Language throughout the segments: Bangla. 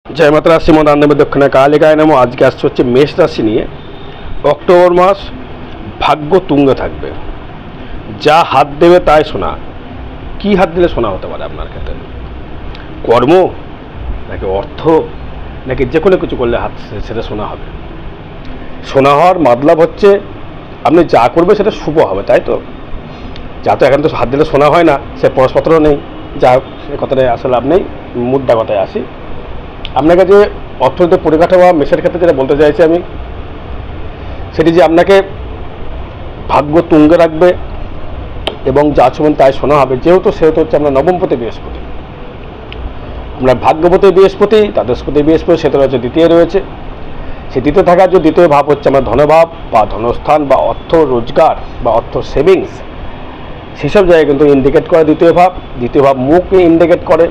जय माता श्रीमद आनंद दक्षिण कालिकाय नमो। आज के আসছে হচ্ছে মেষ রাশি নিয়ে। অক্টোবর মাস ভাগ্য তুঙ্গে থাকবে, যা হাত দেবে তাই সোনা। কি হাত দিলে সোনা হতে পারে আপনার ক্ষেত্রে? কর্ম নাকি অর্থ নাকি যে কোনো কিছু করলে হাত সেটা সোনা হবে? সোনা হওয়ার মতলব হচ্ছে আপনি যা করবে সেটা শুভ হবে, তাই তো? যা তো এখন তো হাত দিলে সোনা হয় না, সে পরশপত্র নেই, যা হোক সে কথাটাই আসলে আপনি মুদ্রা কথায় আসি। আপনার কাছে অর্থনৈতিক পরিকাঠামো বা মেষের ক্ষেত্রে যেটা বলতে চাইছি আমি, সেটি যে আপনাকে ভাগ্য তুঙ্গে রাখবে এবং যা ছবেন তাই শোনা হবে। যেহেতু সেহেতু হচ্ছে আপনার নবমপতি বৃহস্পতি, আপনার ভাগ্যপতি বৃহস্পতি, দ্বাদশপতি বৃহস্পতি, সেটা হচ্ছে দ্বিতীয় রয়েছে। সে দ্বিতীয় থাকার যে দ্বিতীয় ভাব হচ্ছে আমার ধনভাব বা ধনস্থান বা অর্থ রোজগার বা অর্থ সেভিংস, সেসব জায়গায় কিন্তু ইন্ডিকেট করে দ্বিতীয় ভাব। দ্বিতীয় ভাব মুখকে ইন্ডিকেট করে,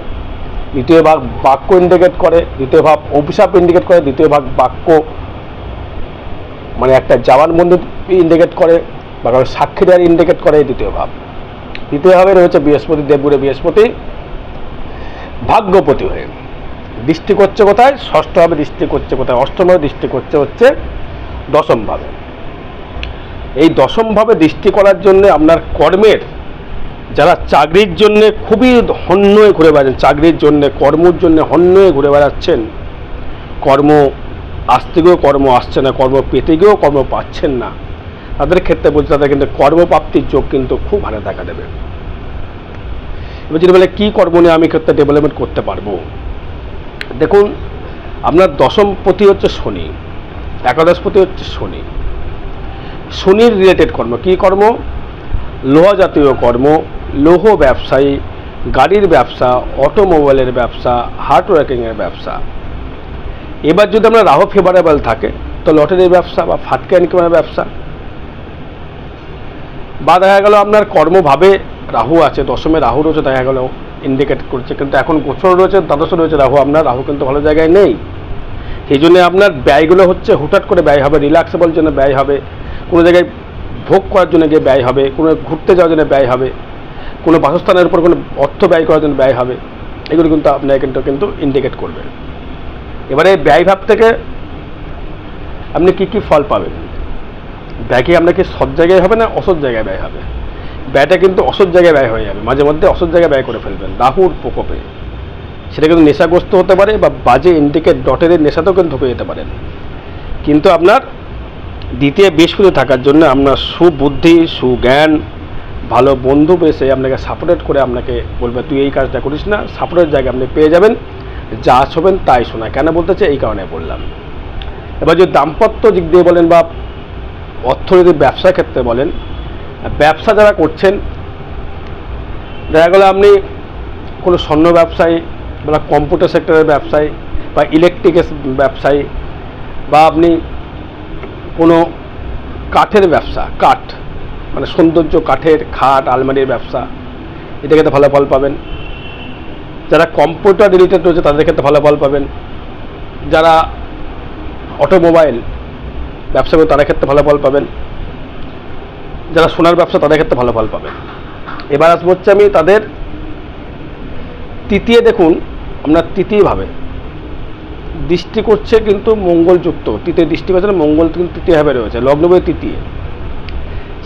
দ্বিতীয় ভাগ বাক্য ইন্ডিকেট করে, দ্বিতীয় ভাব অভিশাপ ইন্ডিকেট করে, দ্বিতীয় ভাগ বাক্য মানে একটা জবানবন্দি ইন্ডিকেট করে বা সাক্ষী দেওয়ার ইন্ডিকেট করে দ্বিতীয় ভাব। দ্বিতীয় ভাবে রয়েছে বৃহস্পতি, দেবগুরু বৃহস্পতি ভাগ্যপতি হয়ে দৃষ্টি করছে কোথায়? ষষ্ঠভাবে দৃষ্টি করছে কোথায়? অষ্টমভাবে দৃষ্টি করছে হচ্ছে দশমভাবে। এই দশমভাবে দৃষ্টি করার জন্য আপনার কর্মের, যারা চাকরির জন্য খুবই হন্য হয়ে ঘুরে বেড়াচ্ছেন, চাকরির জন্য কর্মর জন্য হন্য হয়ে ঘুরে বেড়াচ্ছেন, কর্ম আসতে গিয়েও কর্ম আসছে না, কর্ম পেতে গিয়েও কর্ম পাচ্ছেন না, তাদের ক্ষেত্রে বলছে তাদের কিন্তু কর্মপ্রাপ্তির যোগ কিন্তু খুব ভালো দেখা দেবে। এবার যদি বলে কী কর্ম নিয়ে আমি ক্ষেত্রে ডেভেলপমেন্ট করতে পারবো, দেখুন আপনার দশমপতি হচ্ছে শনি, একাদশপতি হচ্ছে শনি। শনির রিলেটেড কর্ম কী কর্ম? লোহা জাতীয় কর্ম, লৌহ ব্যবসায়ী, গাড়ির ব্যবসা, অটোমোবাইলের ব্যবসা, হার্ডওয়ার্কিংয়ের ব্যবসা। এবার যদি আমরা রাহু ফেভারেবল থাকে তো লটারির ব্যবসা বা ফাটকা ইনকামের ব্যবসা, বা দেখা গেল আপনার কর্মভাবে রাহু আছে, দশমে রাহু রয়েছে, দেখা গেল ইন্ডিকেট করছে, কিন্তু এখন গোচর রয়েছে, দ্বাদশে রয়েছে রাহু, আপনার রাহু কিন্তু ভালো জায়গায় নেই। সেই জন্য আপনার ব্যয়গুলো হচ্ছে হুটহাট করে ব্যয় হবে, রিল্যাক্সেবল জন্য ব্যয় হবে, কোনো জায়গায় ভোগ করার জন্য গিয়ে ব্যয় হবে, কোনো ঘুরতে যাওয়ার জন্য ব্যয় হবে, কোনো বাসস্থানের উপর কোনো অর্থ ব্যয় করার জন্য ব্যয় হবে। এগুলো কিন্তু আপনার কিন্তু ইন্ডিকেট করবে। এবারে ব্যয়ভাব থেকে আপনি কী কী ফল পাবেন? ব্যয় কি আপনাকে সৎ জায়গায় হবে না অসৎ জায়গায় ব্যয় হবে? ব্যয়টা কিন্তু অসৎ জায়গায় ব্যয় হয়ে যাবে, মাঝে মধ্যে অসৎ জায়গায় ব্যয় করে ফেলবেন রাহুর প্রকোপে। সেটা কিন্তু নেশাগ্রস্ত হতে পারে বা বাজে ইন্ডিকেট ডটের নেশাতেও কিন্তু ঢুকে যেতে পারেন। কিন্তু আপনার দ্বিতীয় বৃহস্পতি থাকার জন্য আপনার সুবুদ্ধি, সুজ্ঞান, ভালো বন্ধু পেয়ে আপনাকে সাপোর্টেড করে আপনাকে বলবে তুই এই কাজটা করিস না, সাপোর্টের জায়গায় আপনি পেয়ে যাবেন। যা ছবেন তাই শোনা। কেন বলতেছে? এই কারণে বললাম। এবার যদি দাম্পত্য দিক দিয়ে বলেন বা অর্থনীতি ব্যবসার ক্ষেত্রে বলেন, ব্যবসা যারা করছেন, দেখা গেলো আপনি কোনো স্বর্ণ ব্যবসায়ী বা কম্পিউটার সেক্টরের ব্যবসায়ী বা ইলেকট্রিকের ব্যবসায়ী, বা আপনি কোনো কাঠের ব্যবসা, কাঠ মানে সৌন্দর্য কাঠের খাট আলমারির ব্যবসা, এটা ক্ষেত্রে ভালো ফল পাবেন। যারা কম্পিউটার রিলেটেড রয়েছে তাদের ক্ষেত্রে ভালো ফল পাবেন। যারা অটোমোবাইল ব্যবসা করে তাদের ক্ষেত্রে ভালো ফল পাবেন। যারা সোনার ব্যবসা তাদের ক্ষেত্রে ভালো ফল পাবেন। এবার আসবো হচ্ছে আমি তাদের তৃতীয়। দেখুন আপনার তৃতীয়ভাবে দৃষ্টি করছে কিন্তু মঙ্গলযুক্ত, তৃতীয় দৃষ্টি করছে না, মঙ্গল কিন্তু তৃতীয়ভাবে রয়েছে, লগ্নভাবে তৃতীয়।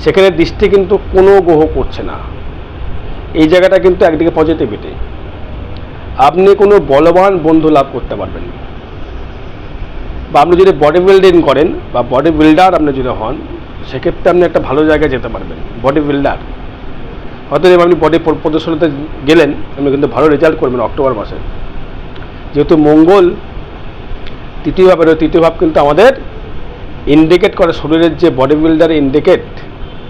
সেখানে দৃষ্টি কিন্তু কোনো গ্রহ করছে না। এই জায়গাটা কিন্তু একদিকে পজিটিভিটি। আপনি কোনো বলবান বন্ধু লাভ করতে পারবেন, বা আপনি যদি বডি বিল্ডিং করেন বা বডি বিল্ডার আপনি যদি হন, সেক্ষেত্রে আপনি একটা ভালো জায়গায় যেতে পারবেন। বডি বিল্ডার হয়তো আপনি বডি প্রদর্শনীতে গেলেন, আপনি কিন্তু ভালো রেজাল্ট করবেন অক্টোবর মাসে। যেহেতু মঙ্গল তৃতীয়ভাবে, তৃতীয় ভাব কিন্তু আমাদের ইন্ডিকেট করে শরীরের যে বডি বিল্ডার ইন্ডিকেট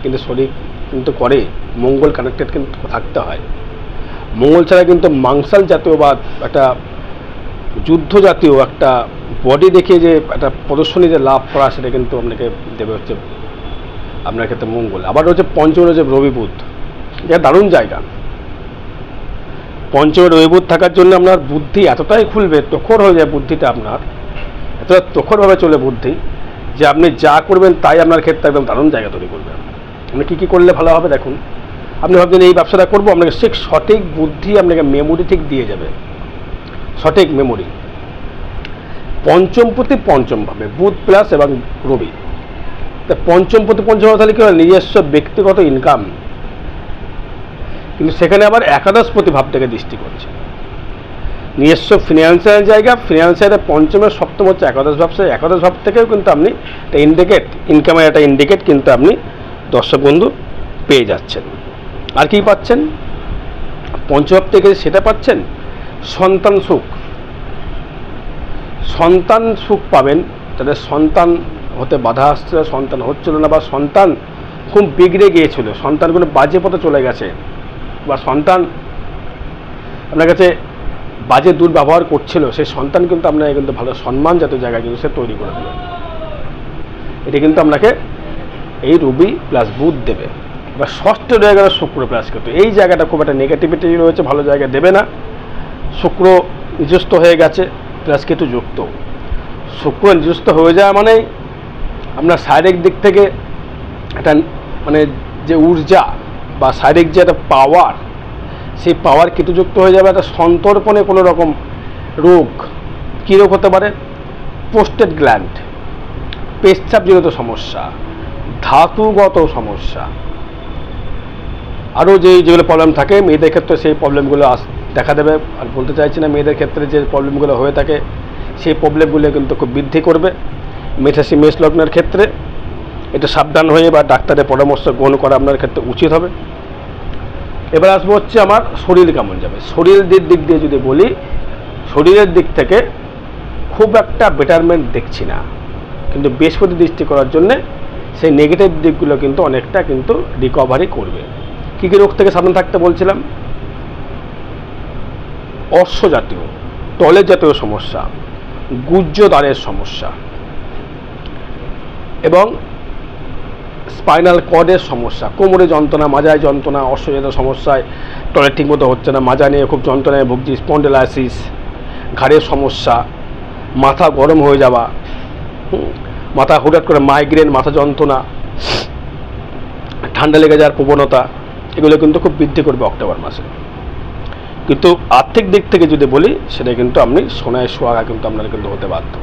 কিন্তু শরীর কিন্তু করে, মঙ্গল কানেক্টেড কিন্তু থাকতে হয়। মঙ্গল ছাড়া কিন্তু মাংসাল জাতীয় বা একটা যুদ্ধ জাতীয় একটা বডি দেখিয়ে যে একটা প্রদর্শনী যে লাভ করা, সেটা কিন্তু আপনাকে দেবে হচ্ছে আপনার ক্ষেত্রে মঙ্গল। আবার হচ্ছে পঞ্চম রয়েছে রবি বুধ, এটা দারুণ জায়গা। পঞ্চমে রবি বুধ থাকার জন্য আপনার বুদ্ধি এতটাই খুলবে, তখর হয়ে যায় বুদ্ধিটা আপনার, এতটা তখরভাবে চলে বুদ্ধি যে আপনি যা করবেন তাই আপনার ক্ষেত্রে একদম দারুণ জায়গা তৈরি করবেন। আপনি কী কী করলে ভালো হবে দেখুন। আপনি ভাবছেন এই ব্যবসাটা করবো, আপনাকে সঠিক বুদ্ধি আপনাকে মেমোরি ঠিক দিয়ে যাবে, সঠিক মেমোরি। পঞ্চমপতি পঞ্চমভাবে বুধ প্লাস এবং রবি, তা পঞ্চমপতি পঞ্চমভাবে তাহলে কি হয়, নিজস্ব ব্যক্তিগত ইনকাম, কিন্তু সেখানে আবার একাদশপতি ভাব থেকে দৃষ্টি করছে, নিজস্ব ফিনান্সিয়াল জায়গা, ফিনান্সিয়ালের পঞ্চমের সপ্তম হচ্ছে একাদশ ভাব, সেই একাদশ ভাব থেকেও কিন্তু আপনি একটা ইন্ডিকেট, ইনকামের একটা ইন্ডিকেট কিন্তু আপনি দর্শক বন্ধু পেয়ে যাচ্ছেন। আর কি পাচ্ছেন পঞ্চভাব থেকে, সেটা পাচ্ছেন সন্তান সুখ, সন্তান সুখ পাবেন। তাদের সন্তান হতে বাধা আসছে, সন্তান হচ্ছিল না, বা সন্তান খুব বিগড়ে গিয়েছিল, সন্তান কোনো বাজে পথে চলে গেছে, বা সন্তান আপনার কাছে বাজে দুর্ব্যবহার করছিল, সেই সন্তান কিন্তু আপনাকে কিন্তু ভালো সম্মান জাতীয় জায়গা কিন্তু সে তৈরি করে দেবে। এটি কিন্তু আপনাকে এই রবি প্লাস বুধ দেবে। বা ষষ্ঠ জায়গাটা শুক্র প্লাস কেতু, এই জায়গাটা খুব একটা নেগেটিভিটি রয়েছে, ভালো জায়গা দেবে না। শুক্র নিজস্ব হয়ে গেছে, প্লাস কেতু যুক্ত। শুক্র নিজস্ব হয়ে যাওয়া মানে আপনার শারীরিক দিক থেকে একটা মানে যে ঊর্জা বা শারীরিক যে একটা পাওয়ার, সেই পাওয়ার কেতুযুক্ত হয়ে যাবে। একটা সন্তর্পণে কোনো রকম রোগ, কী রোগ হতে পারে, প্রোস্টেট গ্ল্যান্ড, পেচ্ছাপজনিত সমস্যা, ধাতুগত সমস্যা, আরও যেগুলো প্রবলেম থাকে মেয়েদের ক্ষেত্রে সেই প্রবলেমগুলো দেখা দেবে। আর বলতে চাইছি না, মেয়েদের ক্ষেত্রে যে প্রবলেমগুলো হয়ে থাকে সেই প্রবলেমগুলো কিন্তু খুব বৃদ্ধি করবে মেষরাশি মেষ লগ্নের ক্ষেত্রে। এটা সাবধান হয়ে বা ডাক্তারের পরামর্শ গ্রহণ করা আপনার ক্ষেত্রে উচিত হবে। এবার আসবো হচ্ছে আমার শরীর কেমন যাবে। শরীরের দিক দিয়ে যদি বলি, শরীরের দিক থেকে খুব একটা বেটারমেন্ট দেখছি না, কিন্তু বৃহস্পতি দৃষ্টি করার জন্যে সেই নেগেটিভ দিকগুলো কিন্তু অনেকটা কিন্তু রিকভারি করবে। কী কী রোগ থেকে সাবধান থাকতে বলছিলাম, অশ্ব জাতীয়, টলে জাতীয় সমস্যা, গুহ্যদ্বারের সমস্যা এবং স্পাইনাল কর্ডের সমস্যা, কোমরে যন্ত্রণা, মাজায় যন্ত্রণা, অশ্বজাতীয় সমস্যায় টয়লেট ঠিকমতো হচ্ছে না, মাজা নিয়ে খুব যন্ত্রণায় ভুগছি, স্পন্ডেলাইসিস, ঘাড়ের সমস্যা, মাথা গরম হয়ে যাওয়া, মাথা হঠাৎ করে মাইগ্রেন, মাথা যন্ত্রণা, ঠান্ডা লেগে যাওয়ার প্রবণতা, এগুলো কিন্তু খুব বৃদ্ধি করবে অক্টোবর মাসে। কিন্তু আর্থিক দিক থেকে যদি বলি, সেটা কিন্তু আপনি সোনায় সোহাগা কিন্তু আপনার কিন্তু হতে বাধ্য।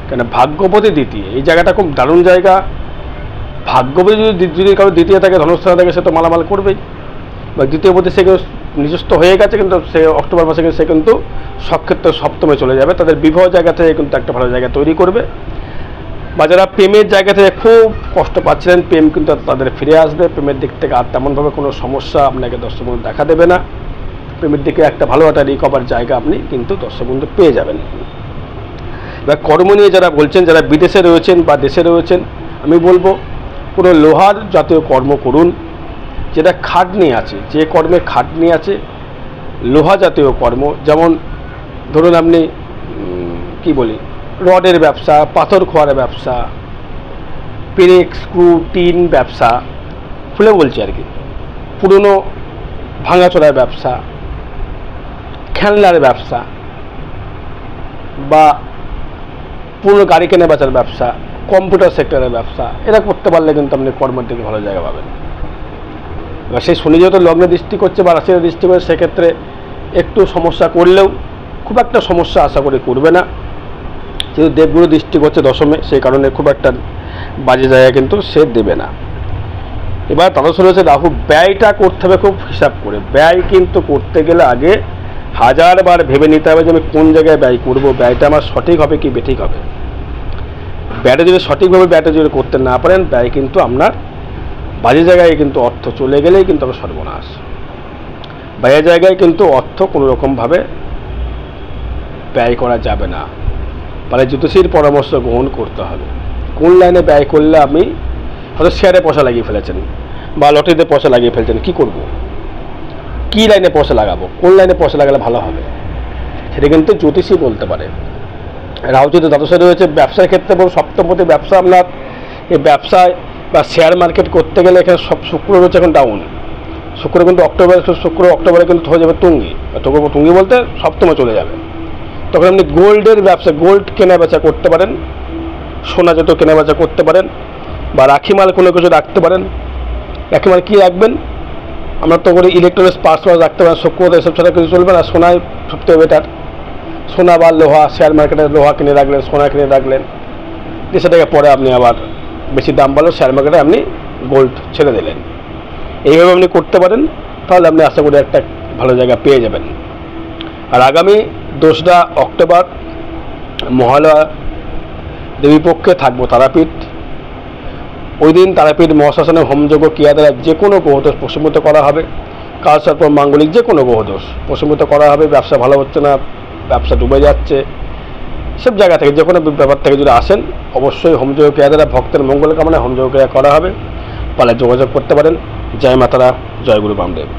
কেন ভাগ্যপতি দ্বিতীয়, এই জায়গাটা খুব দারুণ জায়গা। ভাগ্যপতি যদি কারো দ্বিতীয় থাকে, ধনস্থানে থাকে, সে তো মালামাল করবেই। বা দ্বিতীয় পতি সে নিজস্ব হয়ে গেছে, কিন্তু সে অক্টোবর মাসে সে কিন্তু সব ক্ষেত্রে সপ্তমে চলে যাবে। তাদের বিবাহ জায়গা থেকে কিন্তু একটা ভালো জায়গা তৈরি করবে। বা যারা প্রেমের জায়গা থেকে খুব কষ্ট পাচ্ছিলেন, প্রেম কিন্তু তাদের ফিরে আসবে। প্রেমের দিক থেকে আর তেমনভাবে কোনো সমস্যা আপনাকে দর্শক বন্ধু দেখা দেবে না। প্রেমের দিকে একটা ভালো একটা রিকভার জায়গা আপনি কিন্তু দর্শক বন্ধু পেয়ে যাবেন। এবার কর্ম নিয়ে যারা বলছেন, যারা বিদেশে রয়েছেন বা দেশে রয়েছেন, আমি বলবো কোনো লোহার জাতীয় কর্ম করুন, যেটা খাটনি আছে, যে কর্মে খাটনি আছে, লোহা জাতীয় কর্ম। যেমন ধরুন আপনি কি বলি, রডের ব্যবসা, পাথর খোয়ার ব্যবসা, পেরেক, স্ক্রু, টিন ব্যবসা, খুলে বলছি আর কি, পুরনো ভাঙাচোরার ব্যবসা, খেলনার ব্যবসা, বা পুরনো গাড়ি কেনা বেচার ব্যবসা, কম্পিউটার সেক্টরের ব্যবসা, এরা করতে পারলে কিন্তু আপনি কর্মের দিকে ভালো জায়গা পাবেন। এবার সেই শনি যেহেতু লগ্নে দৃষ্টি করছে বা রাশিতে দৃষ্টি করে, সেক্ষেত্রে একটু সমস্যা করলেও খুব একটা সমস্যা আশা করি করবে না। যেহেতু দেবগুরু দৃষ্টি করছে দশমে, সেই কারণে খুব একটা বাজে জায়গা কিন্তু সে দেবে না। এবার দ্বাদশ রয়েছে রাহু। ব্যয়টা করতে হবে খুব হিসাব করে। ব্যয় কিন্তু করতে গেলে আগে হাজারবার ভেবে নিতে হবে যে আমি কোন জায়গায় ব্যয় করবো, ব্যয়টা আমার সঠিক হবে কি বেঠিক হবে। ব্যয়টা যদি সঠিকভাবে ব্যয়টা যদি করতে না পারেন, ব্যয় কিন্তু আপনার বাজে জায়গায় কিন্তু অর্থ চলে গেলেই কিন্তু আমার সর্বনাশ। বাজে জায়গায় কিন্তু অর্থ কোনো রকমভাবে ব্যয় করা যাবে না। মানে জ্যোতিষীর পরামর্শ গ্রহণ করতে হবে কোন লাইনে ব্যয় করলে। আপনি হয়তো শেয়ারে পয়সা লাগিয়ে ফেলেছেন বা লটারিতে পয়সা লাগিয়ে ফেলছেন, কি করব, কী লাইনে পয়সা লাগাবো, কোন লাইনে পয়সা লাগালে ভালো হবে, সেটা কিন্তু জ্যোতিষী বলতে পারে। রাহু যদি দ্বাদশে রয়েছে, ব্যবসার ক্ষেত্রে বলুন সপ্তমপতি ব্যবসা আপনার, এই ব্যবসায় বা শেয়ার মার্কেট করতে গেলে এখানে সব শুক্র রয়েছে এখন ডাউন। শুক্র কিন্তু অক্টোবরে কিন্তু হয়ে যাবে তুঙ্গি, তুঙ্গি বলতে সপ্তমে চলে যাবে। তখন আপনি গোল্ডের ব্যবসা, গোল্ড কেনা বেচা করতে পারেন, সোনা জাতীয় কেনা বেচা করতে পারেন, বা রাখিমাল কোনো কিছু রাখতে পারেন। রাখিমাল কী রাখবেন, আমরা তো করে ইলেকট্রনিক্স পার্টস রাখতে পারেন, শুক্র এসব ছাড়া কিছু চলবে না। সোনায় সবথেকে বেটার, সোনা বা লোহা, শেয়ার মার্কেটের লোহা কিনে রাখলেন, সোনা কিনে রাখলেন, যে সেটাকে পরে আপনি আবার বেশি দাম বাড়লো শেয়ার মার্কেটে আপনি গোল্ড ছেড়ে দিলেন। এইভাবে আপনি করতে পারেন, তাহলে আপনি আশা করি একটা ভালো জায়গা পেয়ে যাবেন। আর আগামী 2রা অক্টোবর মহালয়া দেবীপক্ষে থাকবো তারাপীঠ। ওই দিন তারাপীঠ মহাশ্মশানে হোমযজ্ঞ ক্রিয়া দ্বারা যে কোনো গ্রহদোষ প্রশমিত করা হবে, কালসর্প মাঙ্গলিক যে কোনো গ্রহদোষ প্রশমিত করা হবে। ব্যবসা ভালো হচ্ছে না, ব্যবসা ডুবে যাচ্ছে, সব জায়গা থেকে যে কোনো ব্যাপার থেকে যদি আসেন, অবশ্যই হোমযজ্ঞ ক্রিয়া দ্বারা ভক্তের মঙ্গল কামনায় হোমযজ্ঞ ক্রিয়া করা হবে। পালে যোগাযোগ করতে পারেন। জয় মাতারা, জয় গুরু বামদেব।